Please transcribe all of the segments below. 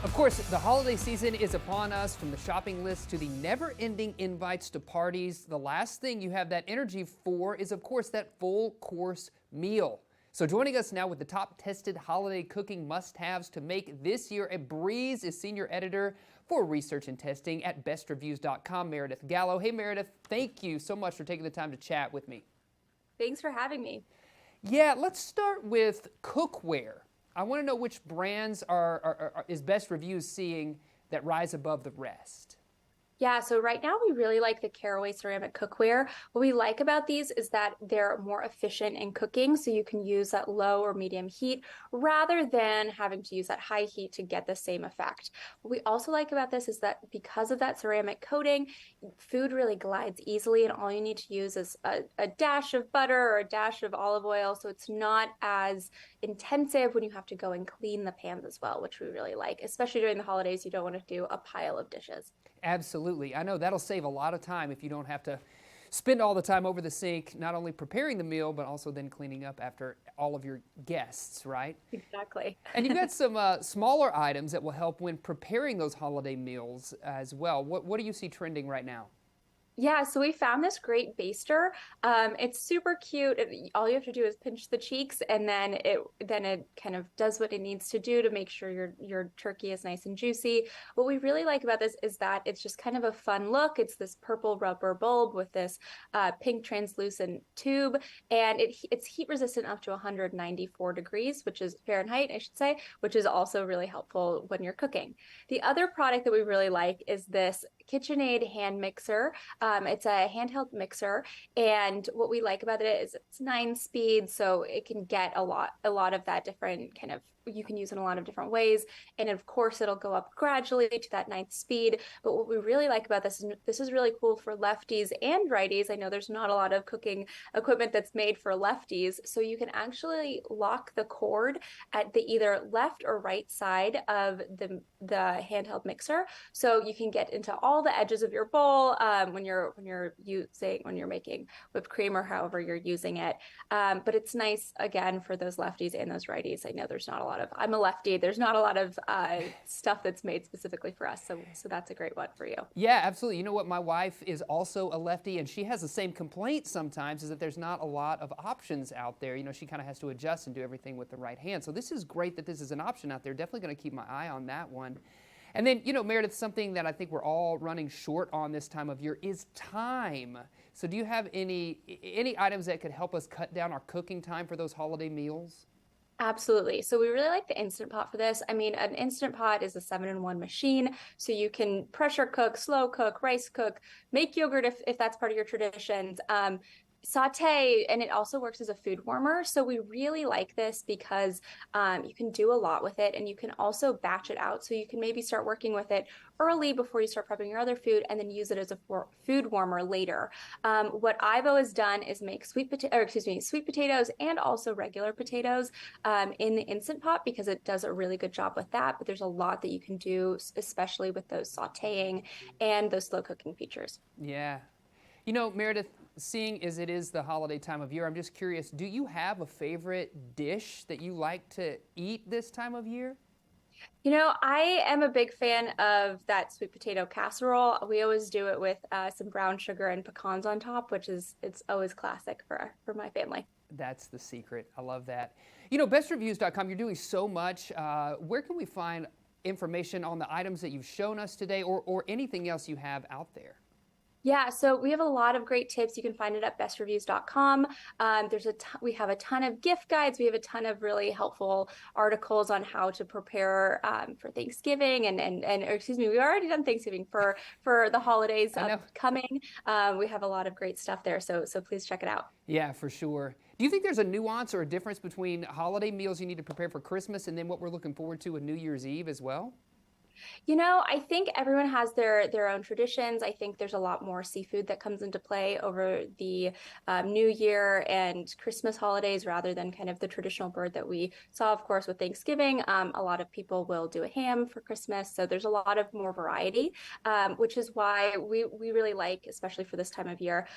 Of course, the holiday season is upon us, from the shopping list to the never-ending invites to parties. The last thing you have that energy for is, of course, that full course meal. So joining us now with the top tested holiday cooking must-haves to make this year a breeze is senior editor for research and testing at bestreviews.com, Meredith Gallo. Hey, Meredith, thank you so much for taking the time to chat with me. Thanks for having me. Yeah, let's start with cookware. I want to know which brands is Best Reviews seeing that rise above the rest. Yeah, so right now we really like the Caraway ceramic cookware. What we like about these is that they're more efficient in cooking, so you can use that low or medium heat rather than having to use that high heat to get the same effect. What we also like about this is that because of that ceramic coating, food really glides easily, and all you need to use is a dash of butter or a dash of olive oil, so it's not as intensive when you have to go and clean the pans as well, which we really like, especially during the holidays. You don't want to do a pile of dishes. Absolutely. I know that'll save a lot of time if you don't have to spend all the time over the sink, not only preparing the meal, but also then cleaning up after all of your guests, right? Exactly. And you've got some smaller items that will help when preparing those holiday meals as well. What do you see trending right now? Yeah, so we found this great baster. It's super cute. All you have to do is pinch the cheeks, and then it kind of does what it needs to do to make sure your turkey is nice and juicy. What we really like about this is that it's just kind of a fun look. It's this purple rubber bulb with this pink translucent tube, and it's heat resistant up to 194 degrees, which is Fahrenheit, I should say, which is also really helpful when you're cooking. The other product that we really like is this KitchenAid hand mixer. It's a handheld mixer, and what we like about it is it's 9 speed, so it can get a lot of that different kind of. You can use it in a lot of different ways, and of course, it'll go up gradually to that ninth speed. But what we really like about this is really cool for lefties and righties. I know there's not a lot of cooking equipment that's made for lefties, so you can actually lock the cord at the either left or right side of the handheld mixer, so you can get into all the edges of your bowl when you're making whipped cream or however you're using it. But it's nice again for those lefties and those righties. I know there's not a lot of. I'm a lefty. There's not a lot of stuff that's made specifically for us, so that's a great one for you. Yeah, absolutely. You know what? My wife is also a lefty, and she has the same complaint sometimes, is that there's not a lot of options out there. You know, she kind of has to adjust and do everything with the right hand. So this is great that this is an option out there. Definitely going to keep my eye on that one. And then, you know, Meredith, something that I think we're all running short on this time of year is time. So do you have any items that could help us cut down our cooking time for those holiday meals? Absolutely. So we really like the Instant Pot for this. I mean, an Instant Pot is a 7-in-1 machine. So you can pressure cook, slow cook, rice cook, make yogurt if that's part of your traditions. Saute, and it also works as a food warmer. So we really like this because you can do a lot with it, and you can also batch it out. So you can maybe start working with it early before you start prepping your other food, and then use it as a food warmer later. What I've always done is make sweet potatoes and also regular potatoes in the Instant Pot, because it does a really good job with that. But there's a lot that you can do, especially with those sauteing and those slow cooking features. Yeah. You know, Meredith, seeing as it is the holiday time of year, I'm just curious, do you have a favorite dish that you like to eat this time of year? You know, I am a big fan of that sweet potato casserole. We always do it with some brown sugar and pecans on top, it's always classic for my family. That's the secret. I love that. You know, bestreviews.com, you're doing so much. Where can we find information on the items that you've shown us today, or anything else you have out there? Yeah, so we have a lot of great tips. You can find it at bestreviews.com. We have a ton of gift guides. We have a ton of really helpful articles on how to prepare for Thanksgiving or excuse me, we already done Thanksgiving for the holidays I know. upcoming. We have a lot of great stuff there, so please check it out. Yeah, for sure. Do you think there's a nuance or a difference between holiday meals you need to prepare for Christmas and then what we're looking forward to with New Year's Eve as well? I think everyone has their own traditions. I think there's a lot more seafood that comes into play over the New Year and Christmas holidays rather than kind of the traditional bird that we saw, of course, with Thanksgiving. A lot of people will do a ham for Christmas, so there's a lot of more variety, which is why we really like, especially for this time of year,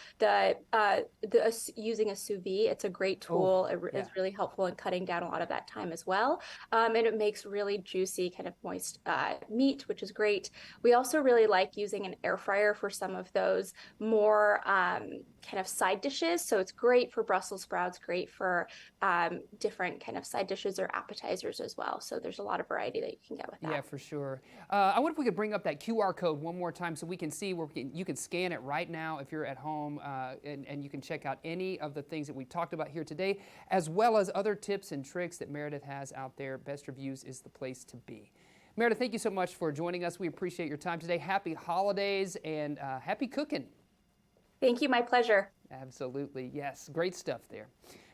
using a sous vide. It's a great Oh, tool. It yeah. is really helpful in cutting down a lot of that time as well. And it makes really juicy, kind of moist meat, which is great. We also really like using an air fryer for some of those more kind of side dishes. So it's great for Brussels sprouts, great for different kind of side dishes or appetizers as well. So there's a lot of variety that you can get with Yeah, that. for sure. I wonder if we could bring up that QR code one more time so we can see where you can scan it right now if you're at home, and you can check out any of the things that we talked about here today, as well as other tips and tricks that Meredith has out there. Best Reviews is the place to be. Meredith, thank you so much for joining us. We appreciate your time today. Happy holidays and happy cooking. Thank you. My pleasure. Absolutely. Yes. Great stuff there.